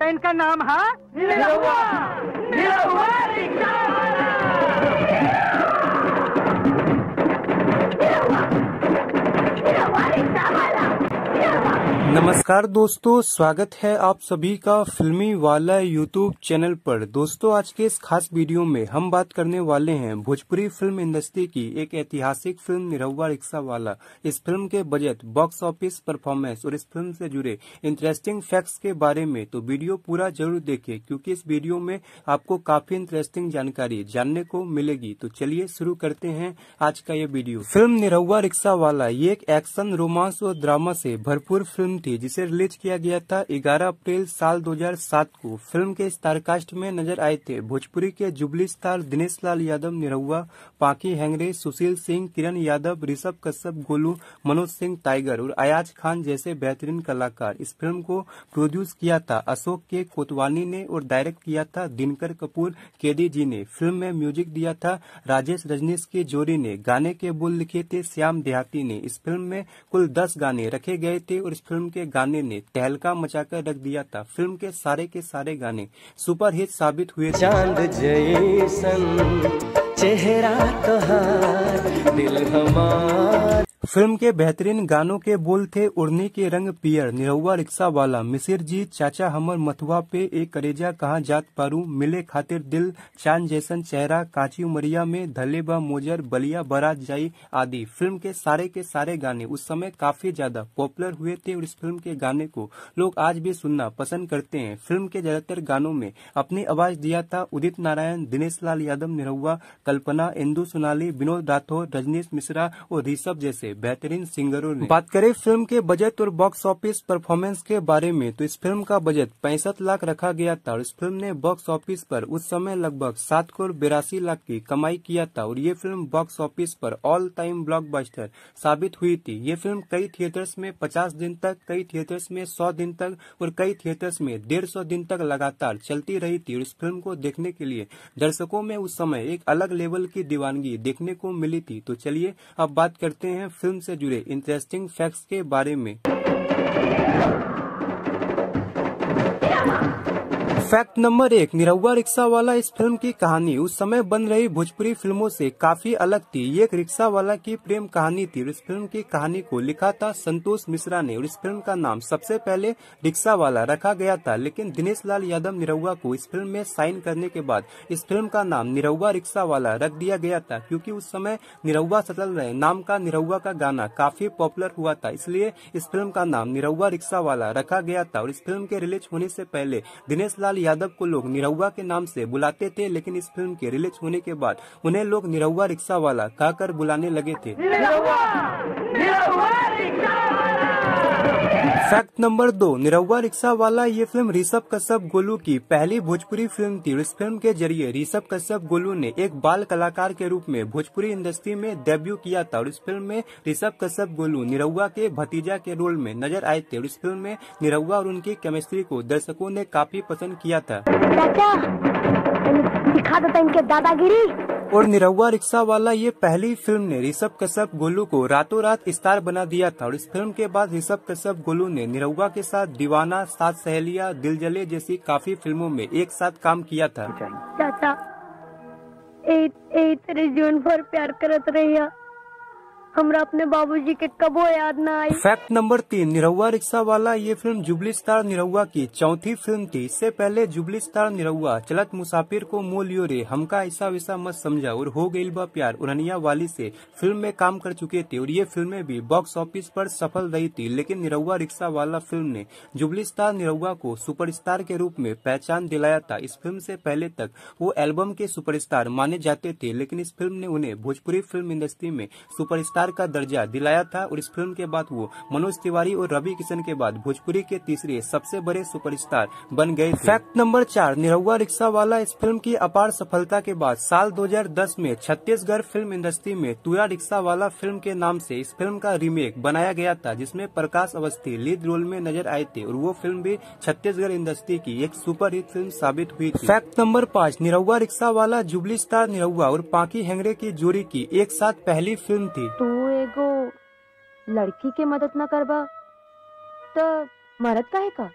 तो इनका नाम है निरहुआ। निरहुआ रिक्शा वाला। निरहुआ रिक्शा वाला। नमस्कार दोस्तों, स्वागत है आप सभी का फिल्मी वाला यूट्यूब चैनल पर। दोस्तों, आज के इस खास वीडियो में हम बात करने वाले हैं भोजपुरी फिल्म इंडस्ट्री की एक ऐतिहासिक फिल्म निरहुआ रिक्शा वाला। इस फिल्म के बजट, बॉक्स ऑफिस परफॉर्मेंस और इस फिल्म से जुड़े इंटरेस्टिंग फैक्ट्स के बारे में। तो वीडियो पूरा जरूर देखें क्योंकि इस वीडियो में आपको काफी इंटरेस्टिंग जानकारी जानने को मिलेगी। तो चलिए शुरू करते हैं आज का ये वीडियो। फिल्म निरहुआ रिक्शा वाला ये एक एक्शन, रोमांस और ड्रामा से भरपूर फिल्म थी जिसे रिलीज किया गया था 11 अप्रैल साल 2007 को। फिल्म के स्टारकास्ट में नजर आए थे भोजपुरी के जुबली स्टार दिनेश लाल यादव निरहुआ, पाकी हेंगरे, सुशील सिंह, किरण यादव, ऋषभ कश्यप, गोलू, मनोज सिंह टाइगर और अयाज खान जैसे बेहतरीन कलाकार। इस फिल्म को प्रोड्यूस किया था अशोक के कोतवानी ने और डायरेक्ट किया था दिनकर कपूर केदी जी ने। फिल्म में म्यूजिक दिया था राजेश रजनीश की जोड़ी ने। गाने के बोल लिखे थे श्याम देहाती ने। इस फिल्म में कुल 10 गाने रखे गए थे और इस फिल्म के गाने ने तहलका मचाकर रख दिया था। फिल्म के सारे गाने सुपरहिट साबित हुए। चांद जैसन चेहरा तोहार, दिल हमार। फिल्म के बेहतरीन गानों के बोल थे उड़नी के रंग पियर, निरहुआ रिक्शा वाला, मिसिर जी, चाचा हमर मथुआ पे, एक करेजा कहाँ जात पारू, मिले खातिर दिल, चांद जैसन चेहरा, काची उमरिया में, धले बा मोजर, बलिया बारात जाई आदि। फिल्म के सारे गाने उस समय काफी ज्यादा पॉपुलर हुए थे और इस फिल्म के गाने को लोग आज भी सुनना पसंद करते हैं। फिल्म के ज्यादातर गानों में अपनी आवाज दिया था उदित नारायण, दिनेश लाल यादव निरहुआ, कल्पना, इंदु सोनाली, विनोद राठौर, रजनीश मिश्रा और ऋषभ जैसे बेहतरीन सिंगरों ने। बात करें फिल्म के बजट और बॉक्स ऑफिस परफॉर्मेंस के बारे में तो इस फिल्म का बजट 65 लाख रखा गया था और इस फिल्म ने बॉक्स ऑफिस पर उस समय लगभग 7 करोड़ 82 लाख की कमाई किया था और ये फिल्म बॉक्स ऑफिस पर ऑल टाइम ब्लॉकबस्टर साबित हुई थी। ये फिल्म कई थिएटर्स में 50 दिन तक, कई थिएटर्स में 100 दिन तक और कई थिएटर्स में 150 दिन तक लगातार चलती रही थी और इस फिल्म को देखने के लिए दर्शकों में उस समय एक अलग लेवल की दीवानगी देखने को मिली थी। तो चलिए अब बात करते हैं फिल्म से जुड़े इंटरेस्टिंग फैक्ट्स के बारे में। फैक्ट नंबर 1, निरहुआ रिक्शा वाला इस फिल्म की कहानी उस समय बन रही भोजपुरी फिल्मों से काफी अलग थी। ये एक रिक्शा वाला की प्रेम कहानी थी और इस फिल्म की कहानी को लिखा था संतोष मिश्रा ने और इस फिल्म का नाम सबसे पहले रिक्शा वाला रखा गया था, लेकिन दिनेश लाल यादव निरहुआ को इस फिल्म में साइन करने के बाद इस फिल्म का नाम निरहुआ रिक्शा वाला रख दिया गया था क्योंकि उस समय निरहुआ सटल रहे नाम का निरहुआ का गाना काफी पॉपुलर हुआ था, इसलिए इस फिल्म का नाम निरहुआ रिक्शा वाला रखा गया था। और इस फिल्म के रिलीज होने से पहले दिनेश लाल यादव को लोग निरहुआ के नाम से बुलाते थे, लेकिन इस फिल्म के रिलीज होने के बाद उन्हें लोग निरहुआ रिक्शा वाला कहकर बुलाने लगे थे। फैक्ट नंबर 2, निरहुआ रिक्शा वाला ये फिल्म ऋषभ कश्यप गोलू की पहली भोजपुरी फिल्म थी। इस फिल्म के जरिए ऋषभ कश्यप गोलू ने एक बाल कलाकार के रूप में भोजपुरी इंडस्ट्री में डेब्यू किया था और इस फिल्म में ऋषभ कश्यप गोलू निरहुआ के भतीजा के रोल में नजर आए थे और इस फिल्म में निरहुआ और उनकी केमिस्ट्री को दर्शकों ने काफी पसंद किया था। दिखा देता इनके दादागिरी। और निरहुआ रिक्शा वाला ये पहली फिल्म ने ऋषभ कश्यप गोलू को रातों रात स्टार बना दिया था और इस फिल्म के बाद ऋषभ कश्यप गोलू ने निरहुआ के साथ दीवाना, सात सहेलियां, दिल जले जैसी काफी फिल्मों में एक साथ काम किया था। चाचा तेरे जीवन भर प्यार करत रहिया, हमरा अपने बाबूजी के कबो याद न आई। फैक्ट नंबर 3, निरहुआ रिक्शा वाला ये फिल्म जुबली स्टार निरहुआ की चौथी फिल्म थी। इससे पहले जुबली स्टार निरहुआ चलत मुसाफिर को मोल लियो रे, हमका ऐसा वैसा मत समझा और हो गइल बा प्यार, उरनिया वाली से फिल्म में काम कर चुके थे और ये फिल्में भी बॉक्स ऑफिस पर सफल रही थी, लेकिन निरहुआ रिक्शा वाला फिल्म ने जुबली स्टार निरहुआ को सुपरस्टार के रूप में पहचान दिलाया था। इस फिल्म से पहले तक वो एल्बम के सुपरस्टार माने जाते थे, लेकिन इस फिल्म ने उन्हें भोजपुरी फिल्म इंडस्ट्री में सुपरस्टार का दर्जा दिलाया था और इस फिल्म के बाद वो मनोज तिवारी और रवि किशन के बाद भोजपुरी के तीसरे सबसे बड़े सुपरस्टार बन गए थे। फैक्ट नंबर 4, निरहुआ रिक्शा वाला इस फिल्म की अपार सफलता के बाद साल 2010 में छत्तीसगढ़ फिल्म इंडस्ट्री में तुरा रिक्शा वाला फिल्म के नाम से इस फिल्म का रीमेक बनाया गया था, जिसमें प्रकाश अवस्थी लीड रोल में नजर आए थे और वो फिल्म भी छत्तीसगढ़ इंडस्ट्री की एक सुपरहिट फिल्म साबित हुई थी। फैक्ट नंबर 5, निरहुआ रिक्शा वाला जुबली स्टार निरहुआ और पाकी हेंगरे की जोड़ी की एक साथ पहली फिल्म थी। तू एगो लड़की के मदद न करबा तो मरद काहे का?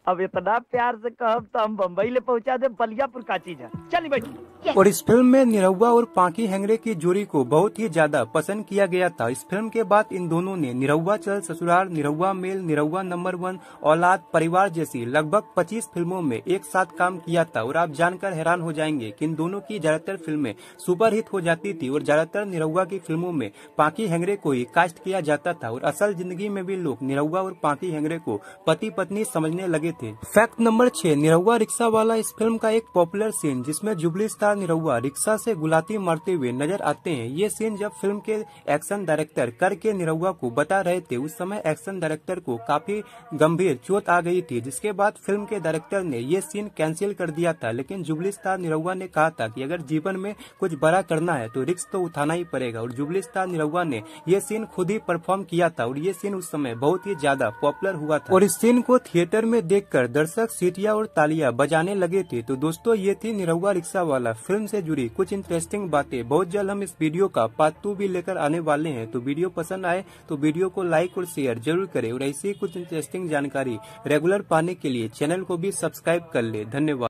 अब इतना प्यार से कहब तो हम बम्बई ले पहुंचा दे। बलियापुर का चीज है, चली बैठी। और इस फिल्म में निरहुआ और पांकी हेंगड़े की जोड़ी को बहुत ही ज्यादा पसंद किया गया था। इस फिल्म के बाद इन दोनों ने निरहुआ चल ससुराल, निरहुआ मेल, निरहुआ नंबर 1, औलाद, परिवार जैसी लगभग 25 फिल्मों में एक साथ काम किया था। और आप जानकर हैरान हो जाएंगे कि इन दोनों की ज्यादातर फिल्में सुपरहिट हो जाती थी और ज्यादातर निरहुआ की फिल्मों में पांकी हेंगड़े को ही कास्ट किया जाता था। और असल जिंदगी में भी लोग निरहुआ और पांकी हेंगड़े को पति पत्नी समझने लगे थे। फैक्ट नंबर 6, निरहुआ रिक्शा वाला इस फिल्म का एक पॉपुलर सीन जिसमें जुबली स्टार निरहुआ रिक्शा से गुलाटी मारते हुए नजर आते हैं। ये सीन जब फिल्म के एक्शन डायरेक्टर करके निरहुआ को बता रहे थे, उस समय एक्शन डायरेक्टर को काफी गंभीर चोट आ गई थी, जिसके बाद फिल्म के डायरेक्टर ने ये सीन कैंसिल कर दिया था। लेकिन जुबली स्टार निरहुआ ने कहा था कि अगर जीवन में कुछ बड़ा करना है तो रिस्क तो उठाना ही पड़ेगा। और जुबली स्टार निरहुआ ने ये सीन खुद ही परफॉर्म किया था और ये सीन उस समय बहुत ही ज्यादा पॉपुलर हुआ था। और इस सीन को थिएटर में देखकर दर्शक सीटियां और तालियां बजाने लगे थे। तो दोस्तों, ये थी निरहुआ रिक्शा वाला फिल्म से जुड़ी कुछ इंटरेस्टिंग बातें। बहुत जल्द हम इस वीडियो का पार्ट 2 भी लेकर आने वाले हैं। तो वीडियो पसंद आए तो वीडियो को लाइक और शेयर जरूर करें और ऐसी कुछ इंटरेस्टिंग जानकारी रेगुलर पाने के लिए चैनल को भी सब्सक्राइब कर ले। धन्यवाद।